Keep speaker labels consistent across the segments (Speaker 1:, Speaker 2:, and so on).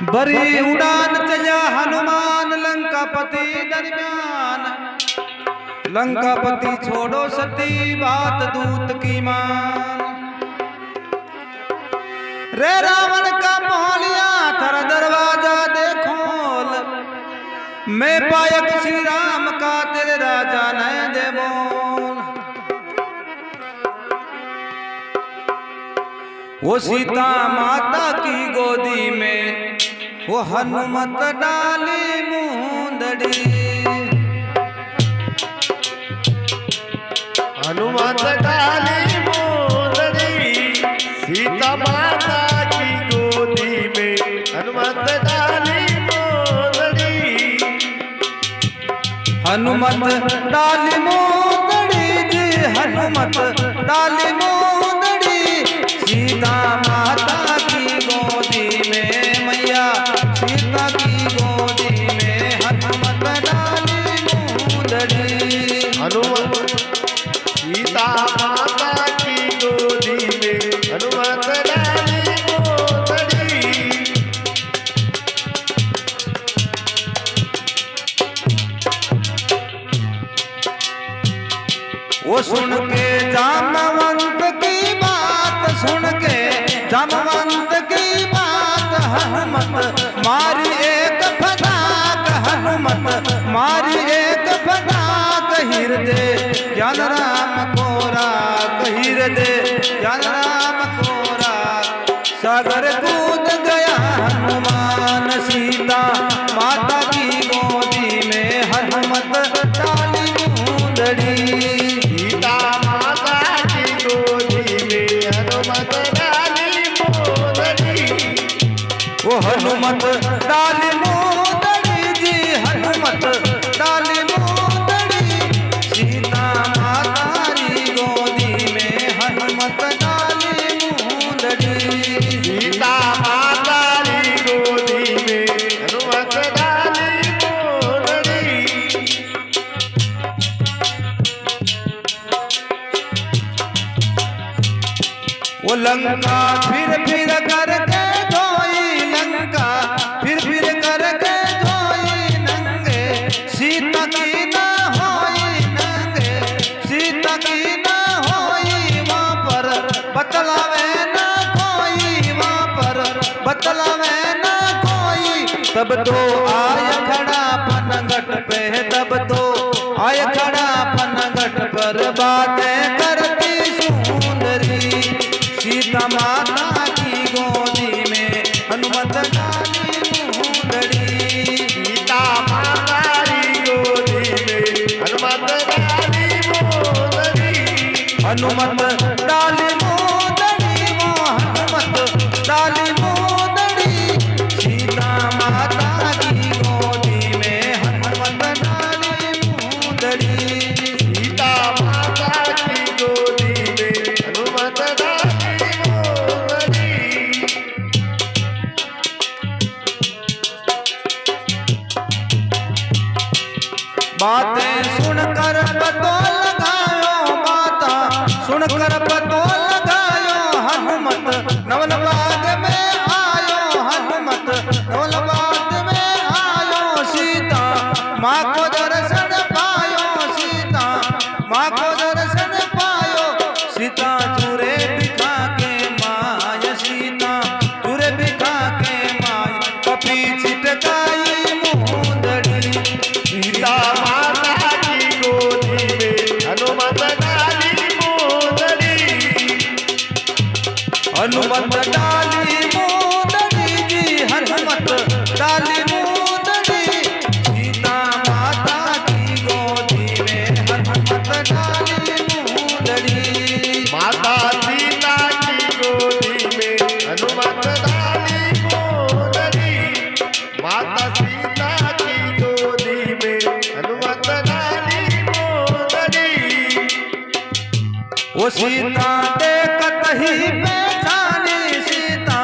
Speaker 1: बड़ी उड़ान चला हनुमान लंकापति दरमियान। लंकापति छोड़ो सती बात दूत की मान। रे रावण का मोहलिया थर दरवाजा देखोल। मैं पायक श्री राम का तेरे राजा नय दे बोल। वो सीता माता की गोदी में वो हनुमत डाली मुंदड़ी।
Speaker 2: हनुमत डाली मुंदड़ी सीता माता की गोदी में। हनुमत डाली मुंदड़ी।
Speaker 1: हनुमत डाली मुंदड़ी जी हनुमत डाली मुंदड़ी। सीता माता की गोदी में मैया सीता की गोदी में हनुमत डाली मुंदड़ी।
Speaker 2: हनुमत सीता माता की गोदी में हनुमत डाली मुंदड़ी।
Speaker 1: वो सुन के जामवंत की बात सुन के जामवंत की बात हनुमत मारी एक फटाक। हनुमत मारी एक फटाक। हृदय ज्ञान राम को राख। हृदय ज्ञान राम को राख। सागर कूद गया हनुमान सीता माता की गोदी में हनुमत डाली मुंदड़ी।
Speaker 2: सीता माता की गोदी में हनुमत डाली मुंदड़ी।
Speaker 1: वो हनुमत डाली मुंदड़ी जी हनुमत डाली मुंदड़ी। सीता माता की गोदी में हनुमत डाली मुंदड़ी।
Speaker 2: सीता माता की गोदी में हनुमत डाली मुंदड़ी।
Speaker 1: वो लंका फिर करके धोई। लंका फिर करके धोई। नंगे सीता की ना होई। नंगे सीता की ना होई। वहाँ पर बतलावे ना कोई। वहाँ पर बतलावे ना कोई। तब तो आय खड़ा पनघट पे। तब तो आय खड़ा पनघट पर बातें करती सुंदरी। सीता माता की गोदी में हनुमत डाली मुंदड़ी।
Speaker 2: सीता माता की गोदी में हनुमत डाली मुंदड़ी।
Speaker 1: हनुमत डाली मुंदड़ी वो हनुमत डाली मुंदड़ी। सीता माता की गोदी में हनुमत डाली मुंदड़ी।
Speaker 2: सीता माता की गोदी में हनुमत डाली मुंदड़ी।
Speaker 1: बातें सुनकर पतो लगायो। बातें सुनकर पतो लगायो। हनुमत नवलबाग में आयो। हनुमत नवलबाग में आयो। सीता माँ को दर्शन पायो। सीता माँ को दर्शन पायो। सीता चूरे बिखा के माय। सीता चूरे बिखा के माय। कपी छिटकाई मुंदड़ी।
Speaker 2: सीता माता की गोदी में हनुमत डाली मुंदड़ी।
Speaker 1: हनुमत डाली मुंदड़ी जी हनुमत डाली मुंदड़ी। सीता माता की गोदी में हनुमत डाली मुंदड़ी।
Speaker 2: माता सीता की गोदी में हनुमत डाली मुंदड़ी। माता सीता की गोदी में हनुमत डाली मुंदड़ी।
Speaker 1: वो सीता देखत ही पहचानी। सीता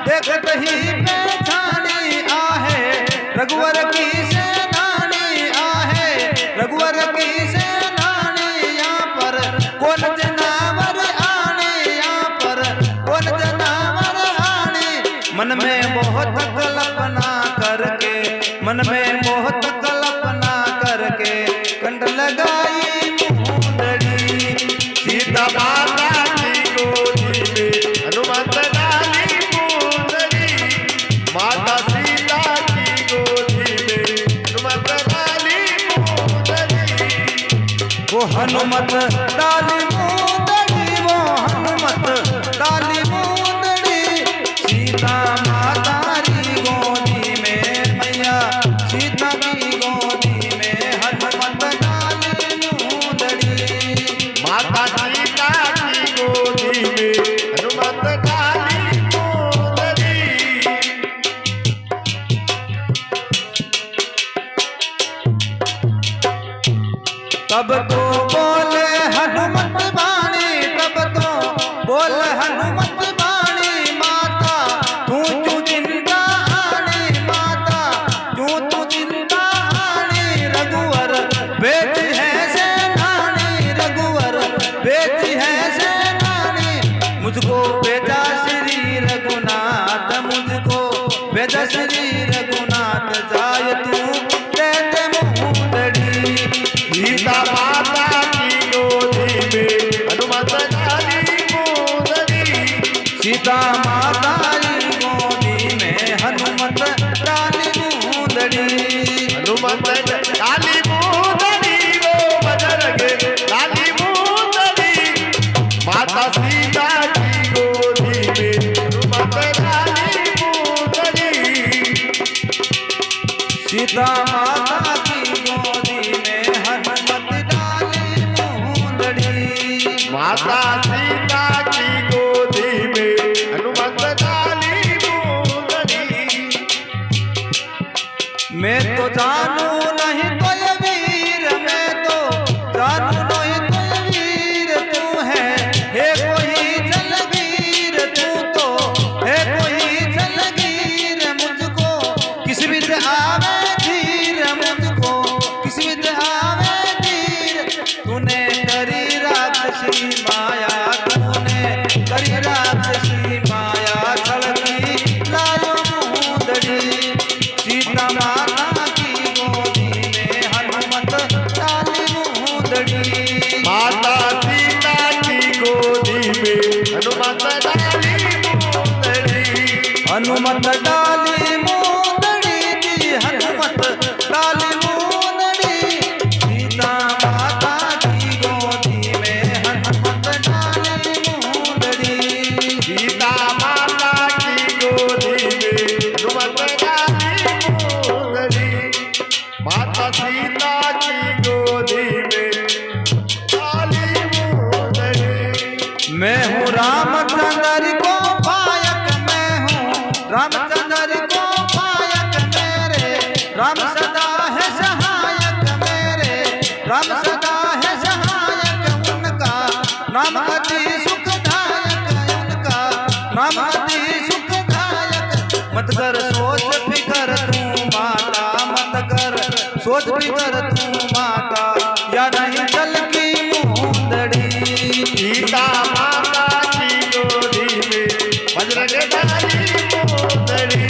Speaker 1: देखत ही पहचानी। आहे रघुवर की सेनानी। आहे रघुवर की सेनानी। यहाँ पर कौन जनावर आने। यहाँ पर कौन जनावर आने। मन में मोह मोहत कल्पना करके, मन में मोहत कल्पना करके कंठ लगाई मुंदड़ी।
Speaker 2: सीता माता की गोदी में हनुमत डाली मुंदड़ी, माता सीता की गोदी में हनुमत डाली मुंदड़ी।
Speaker 1: वो हनुमत डाली मुंदड़ी, वो हनुमत डाली मुंदड़ी, सीता माता री गोदी में, मैया सीता की गोदी में हनुमत डाली मुंदड़ी।
Speaker 2: माता सीता की गोदी में हनुमत डाली मुंदड़ी।
Speaker 1: तब तो बोले हनुमत बाणी, तब तो बोल हनुमत बाणी, माता तू तू जिंदा आनी, माता तू जिंदा आनी। रघुवर बेटी है सेनानी, रघुवर बेटी है सेनानी, मुझको भेजा श्री रघुनाथ, मुझको भेजा श्री रघुनाथ, जाय तू देते मुंदड़ी।
Speaker 2: सीता माता की गोदी में हनुमत डाली मुंदड़ी,
Speaker 1: सीता माता री गोदी में हनुमत डाली मुंदड़ी।
Speaker 2: हनुमत डाली मुंदड़ी, वो बजरंग डाली मुंदड़ी, माता सीता की गोदी में हनुमत डाली मुंदड़ी।
Speaker 1: सीता माता की गोदी में हनुमत डाली मुंदड़ी।
Speaker 2: माता सीता की गोदी में हनुमत डाली मुंदड़ी।
Speaker 1: मैं तो जानू नहीं तो ये वीर, मैं तो जानू नहीं तो ये वीर, तू है कोई जलगीर, तू तो है कोई जलगीर, मुझको किस विध आवे धीर, मुझको किस विध आवे धीर। तूने करी राक्षसी माया, तूने करी राक्षसी माया, छलकी लायो मुंदड़ी। सीता माता की गोदी में हनुमत डाली मुंदड़ी।
Speaker 2: माता सीता की गोदी में हनुमत डाली मुंदड़ी।
Speaker 1: हनुमत डाली मुंदड़ी जी, हनुमत डाली मुंदड़ी, सीता माता की गोदी में हनुमत डाली मुंदड़ी।
Speaker 2: सीता माता की गोदी में हनुमत डाली मुंदड़ी, माता सीता की गोदी में डाली मुंदड़ी।
Speaker 1: मैं हूँ रामचंद्र को पायक, मैं हूँ रामचंद्र को पायक, मेरे राम सदा है सहायक, मेरे राम सदा है सहायक, उनका नाम अति सुखदायक, उनका नाम अति सुखदायक। मत कर सोच फिकर तू माता, मत कर सोच फिकर तू माता, या नहीं चल की मुंदड़ी।
Speaker 2: सीता माता की गोदी में बजरंग डाली मुंदड़ी।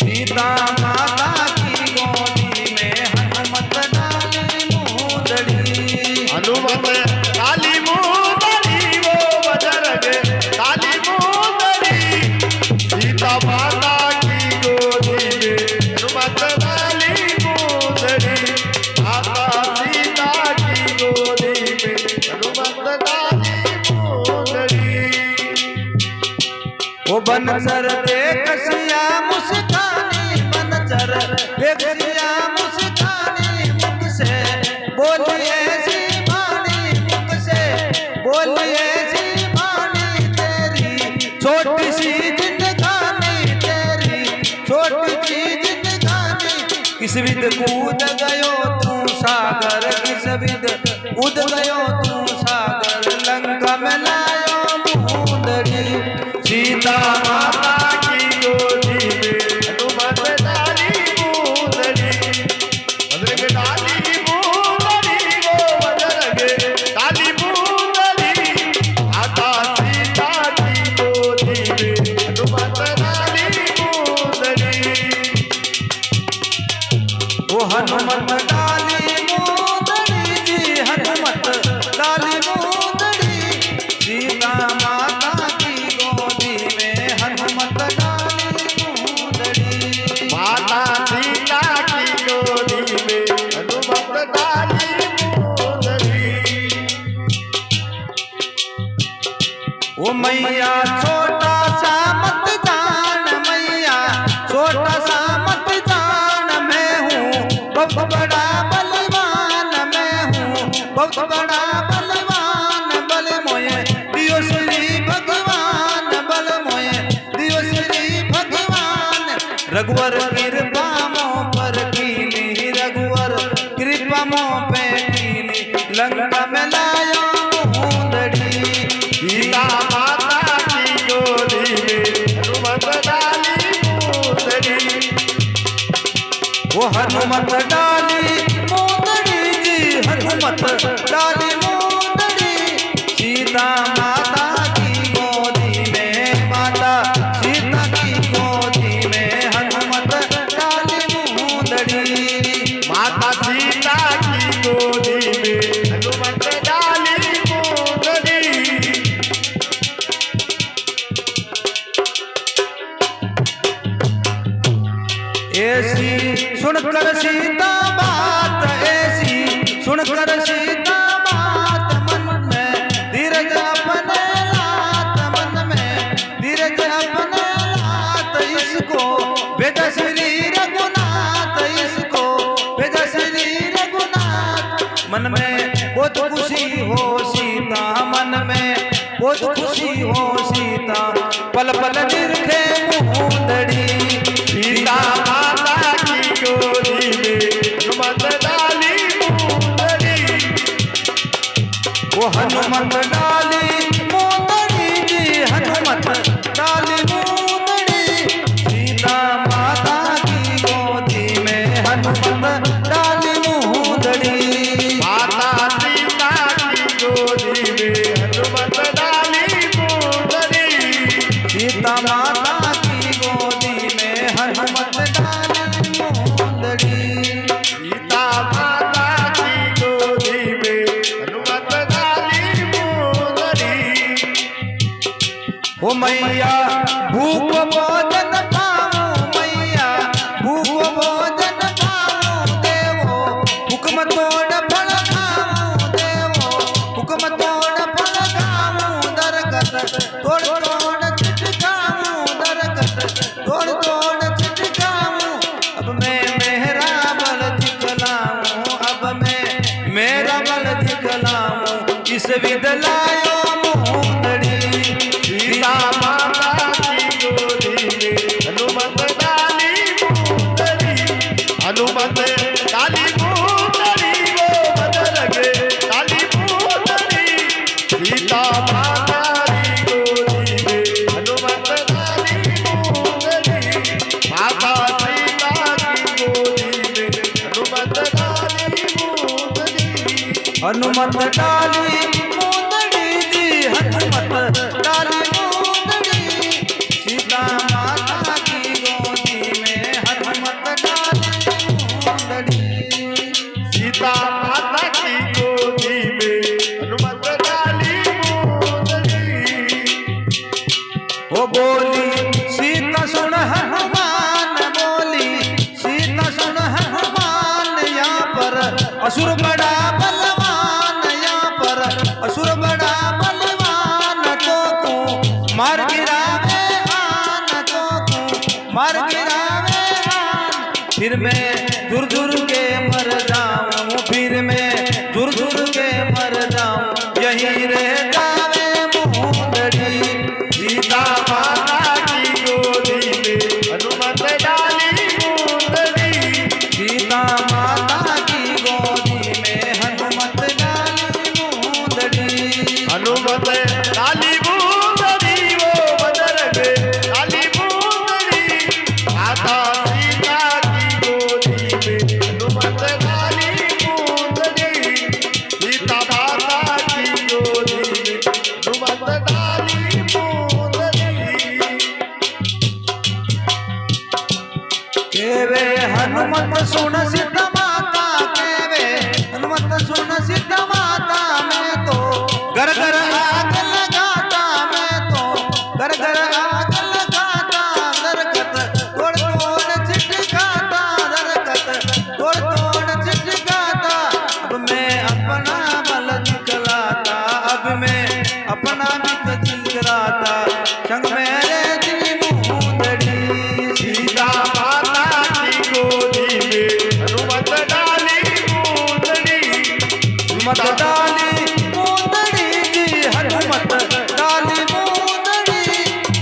Speaker 1: सीता माता की गोदी में हनुमत डाली मुंदड़ी।
Speaker 2: हनुमत डाली मुंदड़ी, वो बजरंग डाली मुंदड़ी। सीता माता की गोदी में हनुमत डाली मुंदड़ी, माता सीता की गोदी में हनुमत डाली मुंदड़ी।
Speaker 1: वो बनचर देख सिया मुस्कानी, बनचर देख सिया मुस्कानी, मुख से बोली ऐसी वाणी, मुख से बोली ऐसी वाणी, तेरी छोटी सी जिंदगानी, तेरी छोटी सी जिंदगानी। किस विध कूद गयो तू सागर, किस विध कूद गयो तू सागर, लंका में लायो मुंदड़ी। सीता माता
Speaker 2: की गोदी में हनुमत डाली मुंदड़ी, बजरंग डाली मुंदड़ी, वो बजरंग डाली मुंदड़ी। माता सीता की गोदी में हनुमत डाली मुंदड़ी।
Speaker 1: हनुमत डाली मोदड़ी जी, हनुमत डाली मोदड़ी, सीता माता की गोदी में हनुमत डाली मोदड़ी।
Speaker 2: माता सीता की गोदी में हनुमत डाली मोदड़ी।
Speaker 1: ओ मैया छोटा सा मत जान, मैया छोटा सा मत जान, मैं हूँ बहुत बड़ा बलवान, मैं हूँ बहुत बड़ा बलवान, बल मोये दियो श्री भगवान, बल मोये दियो श्री भगवान। रघुवर कृपा मों पर कीनी, रघुवर कृपा मों पे कीनी, लंका में लाया मोदड़ी।
Speaker 2: सीता माता की गोदी में हनुमत डाली मोदड़ी।
Speaker 1: वो हनुमत डाली मोदड़ी जी, हनुमत डाली मोदड़ी, सीता माता की गोदी में, माता सीता की गोदी में हनुमत डाली मोदड़ी।
Speaker 2: माता सीता की गोदी में हनुमत डाली मोदड़ी।
Speaker 1: ऐसी सुनकर सीता बात, ऐसी सुनकर सीता बात, मन में धीरज अपने लात, मन में धीरज अपने लात, इसको भेजा श्री रघुनाथ, इसको भेजा श्री रघुनाथ। मन में बहुत खुशी हो सीता, मन में बहुत खुशी हो सीता, पल पल निरखे मोदड़ी।
Speaker 2: सीता माता की गोदी में हनुमत डाली मोदड़ी।
Speaker 1: वो हनुमत डाली मोदड़ी जी, हनुमत डाली मोदड़ी, सीता माता की गोदी में हनुमत डाली मोदड़ी।
Speaker 2: माता सीता की गोदी में हनुमत डाली मोदड़ी।
Speaker 1: सीता माता की गोदी में हनुमत डाली मोदड़ी।
Speaker 2: सीता माता की गोदी में हनुमत डाली मोदड़ी।
Speaker 1: हो मैया भूख भोजन पाऊं, मैया भूख भोजन पाऊं, देवो हुक्म तोड़ फल खाऊं, देवो हुक्म तोड़ फल खाऊं, दरगत तोड़ तोड़ छिटकाऊं, दरगत तोड़ तोड़ छिटकाऊं। अब मैं मेरा बल दिखलाऊं, अब मैं मेरा बल दिखलाऊं, इस विद लायो मोदड़ी।
Speaker 2: सीता माता की गोदी में हनुमत डाली मोदड़ी। हनुमत डाली मोदड़ी, वो बद लगे डाली मोदड़ी। सीता माता की गोदी में हनुमत डाली मोदड़ी। माता सीता की गोदी में हनुमत डाली मोदड़ी।
Speaker 1: हनुमत डाली मोदड़ी जी, हनुमत डाली मोदड़ी, सीता माता की गोदी में हनुमत डाली मोदड़ी।
Speaker 2: सीता माता की गोदी में हनुमत डाली मोदड़ी।
Speaker 1: वो बोली सीता सुन हनुमान, बोली सीता सुन हनुमान, यहाँ पर असुर बड़ा बलवान, यहाँ पर असुर बड़ा बलवान, तो तू मार गिरावे आन, तो तू मार गिरावे आन। फिर मैं झुर झुर के मर जाऊं, फिर मैं झुर झुर के मर जाऊं, यही रह जावे मोदड़ी।
Speaker 2: सीता माता की गोदी में हनुमत डाली मोदड़ी।
Speaker 1: सीता माता की गोदी में हनुमत डाली मोदड़ी।
Speaker 2: हनुमत डाली मोदड़ी, वो बदर गए डाली मोदड़ी। माता सीता की गोदी में
Speaker 1: केवे हनुमत सुन सीता माता, केवे हनुमत सुन सीता माता। मैं तो घर घर आग लगाता, मैं तो घर घर आग लगाता। दरखत तोड़ तोड़ छिटकाता, दरखत तोड़ तोड़ छिटकाता। अब मैं अपना बल दिखलाता, अब मैं अपना भी दिखलाता। संग मेरे दी मूंदड़ी
Speaker 2: सीता माता की गोदी में हनुमत डाली मूंदड़ी।
Speaker 1: हनुमत डाली मूंदड़ी जी, हनुमत डाली मूंदड़ी।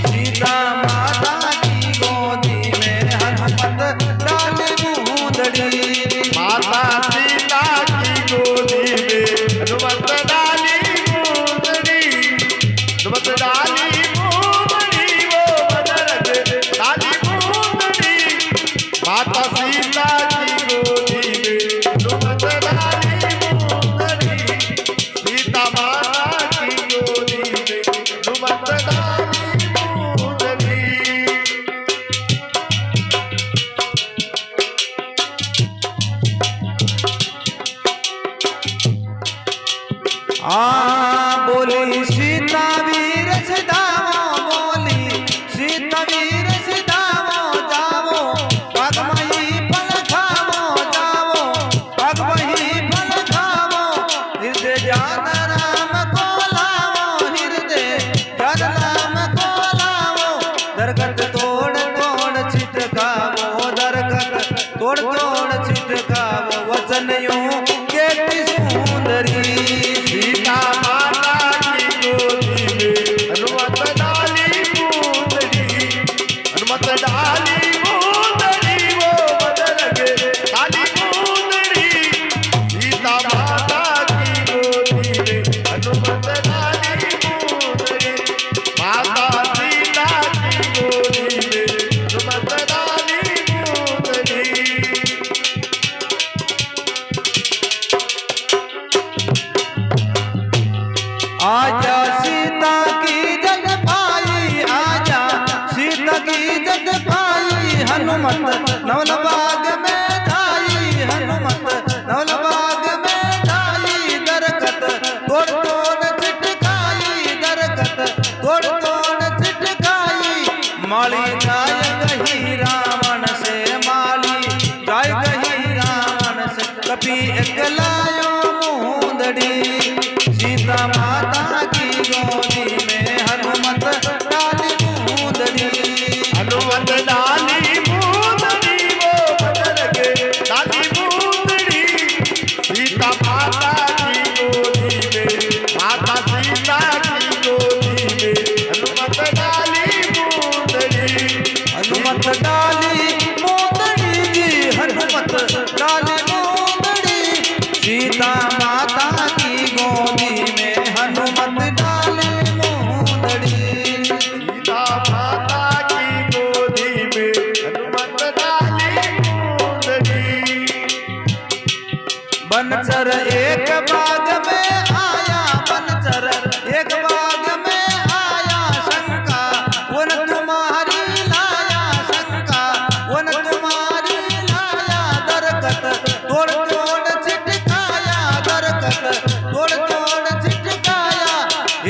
Speaker 1: सीता माता की गोदी में हनुमत डाली मूंदड़ी।
Speaker 2: माता सीता की गोदी में हनुमत डाली मूंदड़ी। हनुमत डाली मूंदड़ी वो बजरंग डाली मूंदड़ी। माता सीता की गोदी में हनुमत डाली मूंदड़ी। सीता माता की गोदी में हनुमत डाली मूंदड़ी।
Speaker 1: बोली सीता वीर सिधावो, बोली सीता वीर सिधावो। जावो पगमही फल खावो, जावो पगमही फल खावो। हृदय जान राम को लावो, हृदय जान राम को लावो। दरखत तोड़ तोड़ छिटकावो, दरखत तोड़ तोड़ छिटकावो। वचन यूं केती सुंदरी।
Speaker 2: सीता माता की गोदी में हनुमत डाली मूंदड़ी। हनुमत डाली मूंदड़ी वो बजरंग डाली मूंदड़ी। सीता माता की गोदी में हनुमत डाली मूंदड़ी। माता सीता की गोदी में हनुमत डाली मूंदड़ी।
Speaker 1: आजा सीता की जग पाई, आजा सीता की जग पाई। हनुमत नवलबाग में जाई, हनुमत नवलबाग में जाई। दरखत तोड़ तोड़ छिटकाई, दरखत तोड़ तोड़ छिटकाई। माली जाय गही रावण से, माली जाय गही रावण से। कभी एकलायो मूंदड़ी। सीता माता की गोदी में हनुमत डाली मूंदड़ी।
Speaker 2: हनुमत डाली मूंदड़ी वो बजरंग डाली मूंदड़ी। सीता माता की गोदी में, माता सीता की गोदी में हनुमत डाली मूंदड़ी।
Speaker 1: हनुमत डाली मूंदड़ी जी, हनुमत डाली मूंदड़ी। सीता माता की गोदी में हनुमत डाली मूंदड़ी।
Speaker 2: सीता माता की गोदी में हनुमत डाली मूंदड़ी।
Speaker 1: बनचर एक बाग में आया, बनचर एक बाग में आया। शंका वन तुम्हारी लाया, शंका वन तुम्हारी लाया। दरखत तोड़ तोड़ छिटकाया, दरखत तोड़ तोड़ छिटकाया।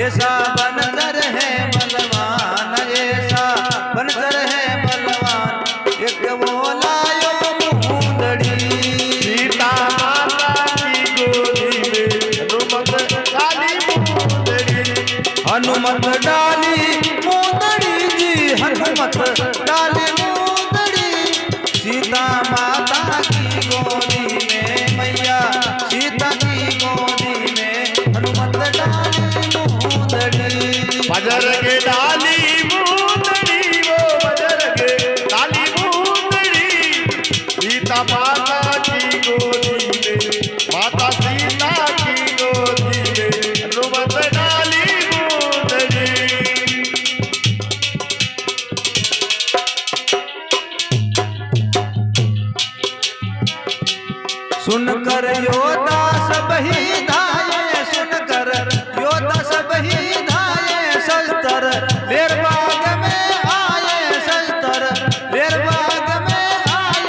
Speaker 1: ऐसा बनचर है बलवान, ऐसा बनचर है बलवान। एक वो लायो मूंदड़ी।
Speaker 2: सीता माता की गोदी में हनुमत डाली मूंदड़ी।
Speaker 1: हनुमत डाली मूंदड़ी जी, हनुमत डाली मूंदड़ी। सीता माता की गोदी में, मैया सीता की गोदी में हनुमत डाली मूंदड़ी।
Speaker 2: बजरंग डाली मूंदड़ी वो बजरंग डाली मूंदड़ी। सीता माता की गोदी में, माता सीता की गोदी में हनुमत डाली मूंदड़ी।
Speaker 1: सुनकर योद्धा सब ही धाये, सुनकर योद्धा सब ही धाये। शस्त्र लेर बाग में आए, शस्त्र लेर बाग में आए।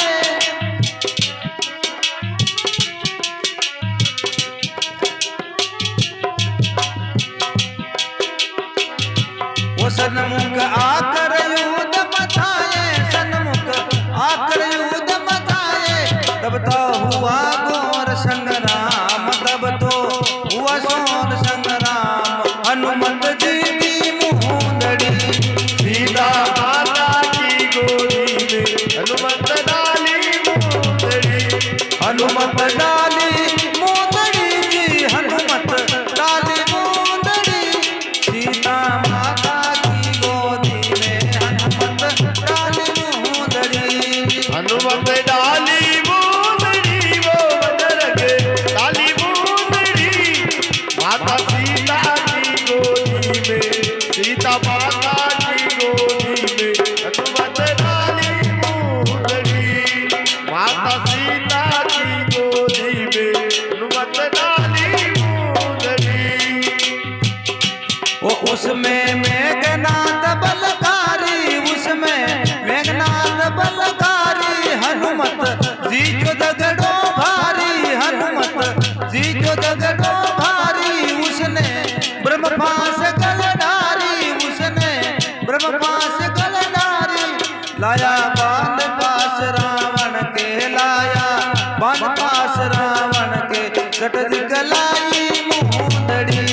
Speaker 1: हनुमत डाली मुंदड़ी जी, हनुमत डाली मुंदड़ी, सीता माता की गोदी में हनुमत डाली मुंदड़ी।
Speaker 2: हनुमत डाली मुंदड़ी वो बजरंग डाली मुंदड़ी, माता सीता की गोदी में, सीता माता की गोदी में हनुमत डाली मुंदड़ी, माता सीता की गोदी में हनुमत डाली मुंदड़ी।
Speaker 1: वो उसमें मेघनाद बलकारी, उसमें मेघनाद बलकारी, हनुमत जी जो दगड़ो भारी, हनुमत जी जो दगड़ो भारी, उसने ब्रह्मपास गलधारी, उसने ब्रह्मपास गलधारी, लाया बांध पास रावण के, लाया बांध पास रावण के, कट दिखलाई मुंदड़ी।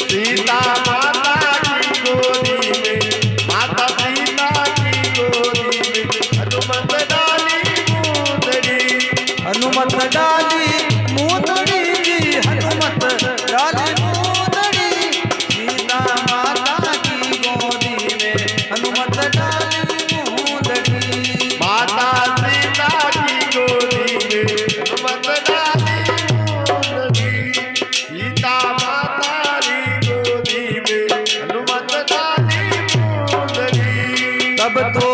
Speaker 2: सीता माता की गोदी में, माता सीता की गोदी में हनुमत डाली मुंदड़ी।
Speaker 1: हनुमत डाली मुंदड़ी जी, हनुमत डाली मुंदड़ी, सीता माता की गोदी में हनुमत डाली मुंदड़ी।
Speaker 2: माता सीता की गोदी में हनुमत डाली मुंदड़ी, सीता माता की गोदी में हनुमत डाली मुंदड़ी।
Speaker 1: तब तो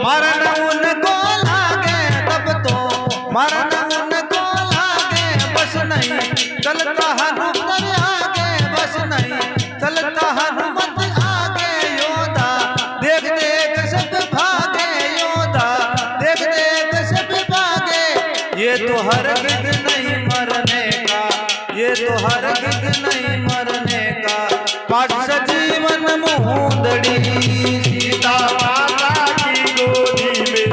Speaker 1: मरण उनको लागे, तब तो मरण उनको लागे, बस नहीं चलता हनुमत आगे, बस नहीं चलता हनुमत आगे, योधा देख देख सब भागे, योधा देख देख सब भागे, ये तो हरगिज नहीं मरने का, ये तो हरगिज नहीं मरने का, पाठ सजीवन मुंदड़ी।
Speaker 2: सीता माता की गोदी में,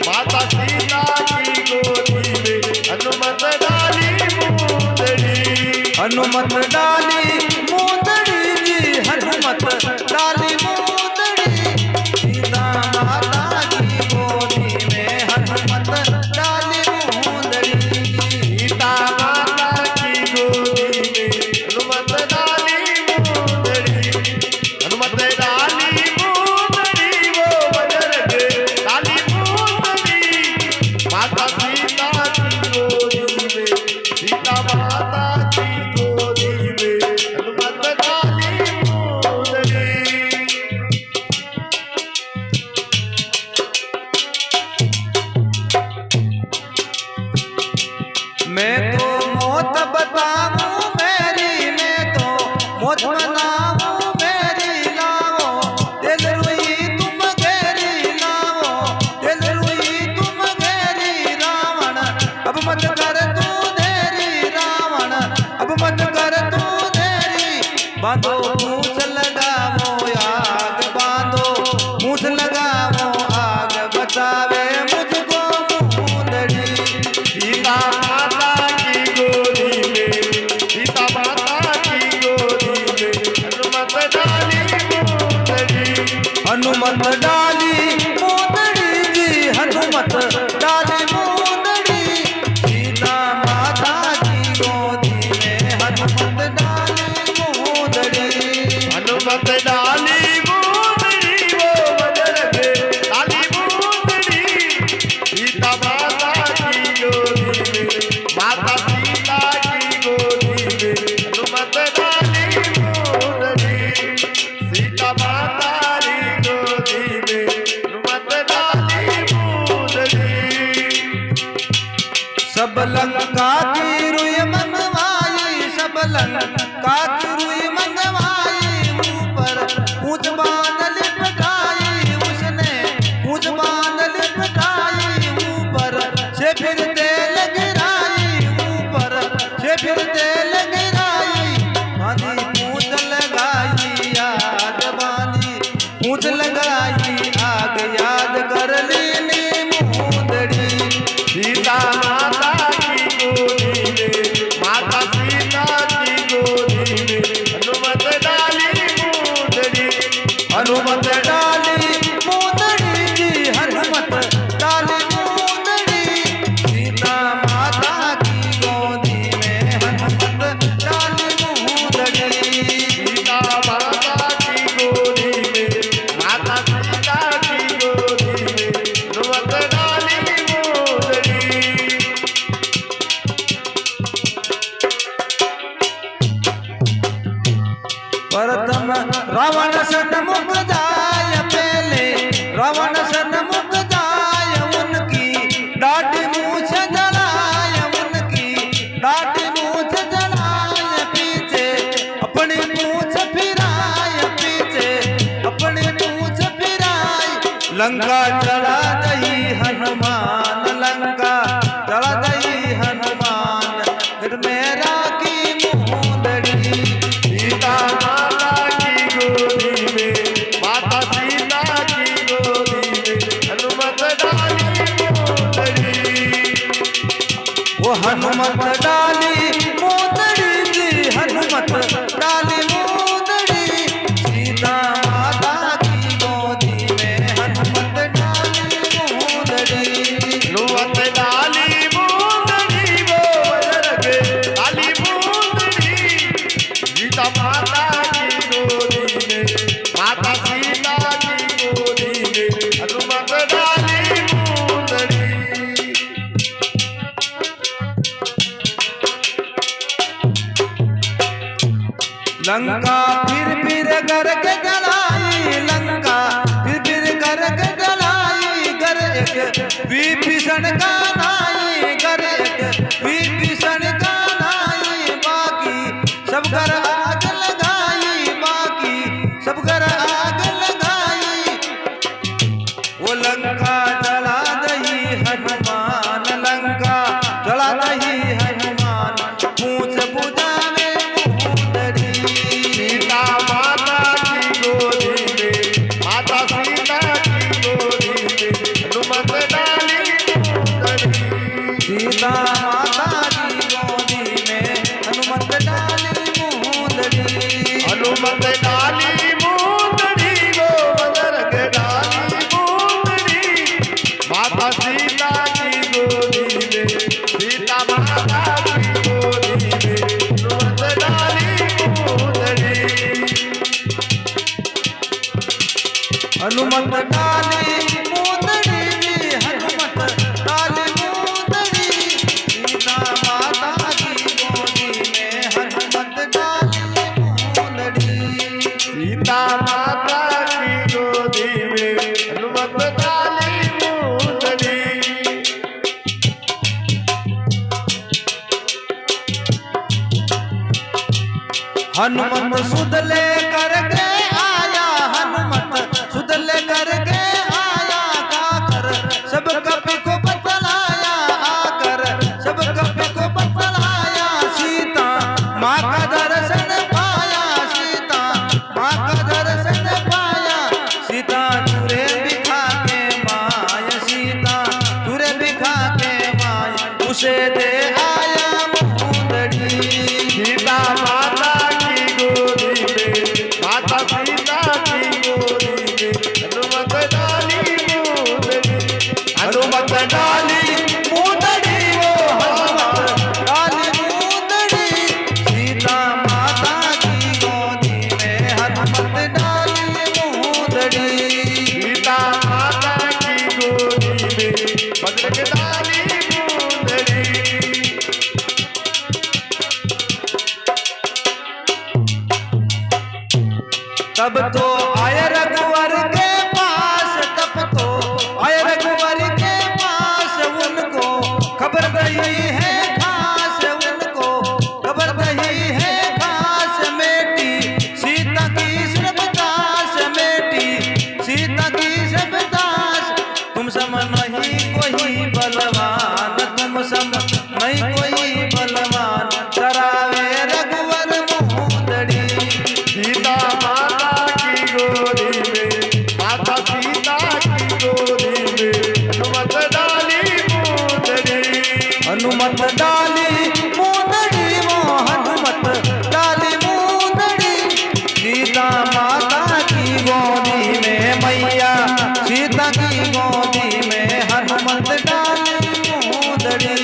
Speaker 2: माता सीता की गोदी में हनुमत डाली मुंदड़ी।
Speaker 1: हनुमत डाली मुंदड़ी जी, हनुमत डाली मुंदड़ी, सीता माता की गोदी में हनुमत डाली मुंदड़ी।
Speaker 2: सीता माता की गोदी में हनुमत डाली मुंदड़ी, हनुमत डाली मुंदड़ी वो बजरंग डाली मुंदड़ी, माता सीता की गोदी में, सीता माता की गोदी में हनुमत डाली मुंदड़ी।
Speaker 1: मैं तो मौत बताऊं मेरी, मैं तो मौत बनाऊं मेरी, लाओ दिल रुई तुम गहरी, लाओ दिल रुई तुम गहरी, रावण अब मत कर तू देरी, रावण अब मत कर तू देरी, बांधो मूछ लगावो आग, बांधो मूछ लगावो आग, बचावे मुझको मुंदड़ी।
Speaker 2: सीता माता की गोदी में, सीता माता की गोदी में हनुमत डाली मुंदड़ी।
Speaker 1: हनुमत डाली मुंदड़ी जी, हनुमत डाली मुंदड़ी, सीता माता की गोदी में हनुमत डाली मुंदड़ी।
Speaker 2: हनुमत डाली मुंदड़ी वो बजरंग डाली मुंदड़ी, सीता माता की गोदी में, माता सीता की गोदी में हनुमत डाली मुंदड़ी, सीता माता की गोदी में हनुमत डाली मुंदड़ी।
Speaker 1: लंका चला दही हनुमान, लंका चला दही हनुमान, फिर मेरा की मुंदड़ी।
Speaker 2: सीता माता की गोदी में, माता सीता की गोदी में हनुमत डाली मोदड़ी।
Speaker 1: वो हनुमत डाली मोदड़ी जी, हनुमत डाली मोदड़ी, सीता माता की गोदी में हनुमत डाली मोदड़ी।
Speaker 2: हनुमत डाली मोदड़ी, वो बजरंग डाली मोदड़ी। सीता माता की गोदी में, माता सीता की गोदी में हनुमत डाली मोदड़ी।
Speaker 1: लंका फिर करके जलाई, लंका फिर करके जलाई, घर एक विभीषण का नाई, घर एक विभीषण का नाई, बाकी सब घर आग लगाई, बाकी सब घर आग लगाई। वो लंका जला दही हनुमान, लंका जला दही हनुमान, पूछ बुझावे मुंदड़ी।
Speaker 2: सीता माता की गोदी में, माता सीता की गोदी में हनुमत डाली मोदड़ी।
Speaker 1: सीता माता की गोदी में हनुमत डाली मुंदड़ी।
Speaker 2: हनुमत डाली मोदड़ी, वो बजरंग डाली मोदड़ी। माता सीता की गोदी में, सीता माता की गोदी में हनुमत डाली मोदड़ी।
Speaker 1: हनुमत डाली मोदड़ी जी, हनुमत डाली मोदड़ी, सीता माता की गोदी में हनुमत डाली मोदड़ी।
Speaker 2: सीता माता की गोदी में हनुमत डाली मोदड़ी।
Speaker 1: हनुमत सुध ले करके आया, हनुमत सुध ले करके आया, आकर सब कपि को बतलाया, आकर सब कपि को बतलाया, सीता माँ का दर्शन पाया, सीता माँ का दर्शन पाया, सीता तुरे बिखा के माय, सीता तुरे बिखा के माय, उसे दे आया मुंदड़ी।
Speaker 2: सीता माता की गोदी में, माता सीता की गोदी में हनुमत डाली मोदड़ी।
Speaker 1: हनुमत डाली मोदड़ी, वो हनुमत डाली मोदड़ी, सीता माता की गोदी में हनुमत डाली मोदड़ी।
Speaker 2: सीता माता की गोदी में बजरंग डाली मोदड़ी।
Speaker 1: तब तो आए रघुवर के पास, तब तो आए रघुवर के पास, उनको खबर नहीं है खास, उनको खबर नहीं है खास, मेटी सीता की सर्वदास, मेटी सीता की सर्वदास, तुम सम नहीं कोई बलवान, तुम सम नहीं कोई बलवान, करावे रघुवर मुंदड़ी।
Speaker 2: सीता माता की गोदी में, माता सीता की गोदी में हनुमत डाली मोदड़ी।
Speaker 1: हनुमत डाली मोदड़ी, वो हनुमत डाली मोदड़ी, सीता माता की गोदी में, मैया सीता की गोदी में हनुमत डाली मोदड़ी।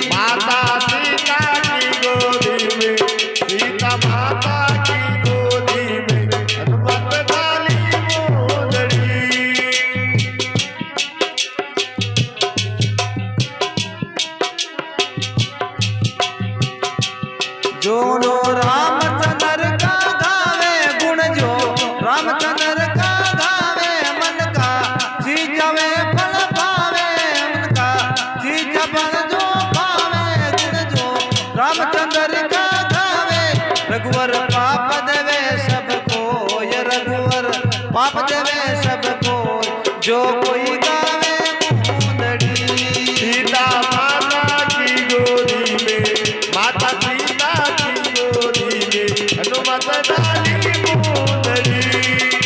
Speaker 2: माता सीता की गोदी में, सीता माता की गोदी में हनुमत डाली मोदड़ी।
Speaker 1: जो रो रामचंद्र का गावे गुण, जो रामचंद्र का गावे, मन का सींचवे फल पावे, उनका सींचा फल जो पावे, गुण जो रामचंद्र का गावे, रघुवर पाप देवे सबको, ये रघुवर पाप देवे सबको, जो कोई गावे मुंदड़ी
Speaker 2: सीता माता की गोदी में, माता सीता की गोदी में हनुमत डाली मुंदड़ी।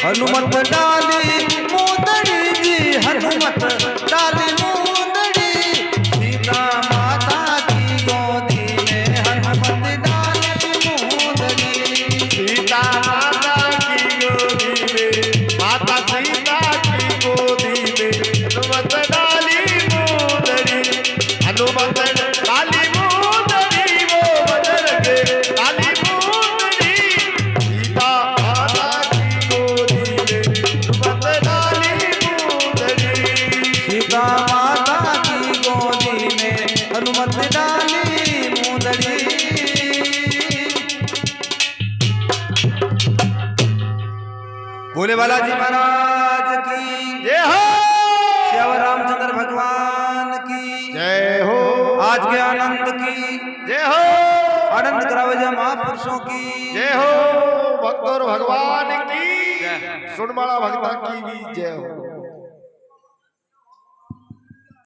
Speaker 1: हनुमत डाली मुंदड़ी जी, हनुमत डाली मुंदड़ी, सीता माता की गोदी में हनुमत डाली मुंदड़ी।
Speaker 2: सीता माता की गोदी में, माता सीता की गोदी में हनुमत डाली मुंदड़ी। हनुमत डाली मुंदड़ी वो बदल के डाली मुंदड़ी। सीता माता की गोदी में हनुमत डाली मुंदड़ी।
Speaker 1: सीता माता की गोदी में हनुमत डाली मुंदड़ी। भोले बालाजी महाराज की
Speaker 2: जय हो,
Speaker 1: श्याम रामचंद्र भगवान की
Speaker 2: जय हो,
Speaker 1: आज के आनंद की
Speaker 2: जय हो,
Speaker 1: आनंद करावे महापुरुषों की
Speaker 2: जय हो, भक्त और भगवान की, सुनमाला भक्ता की भी जय हो।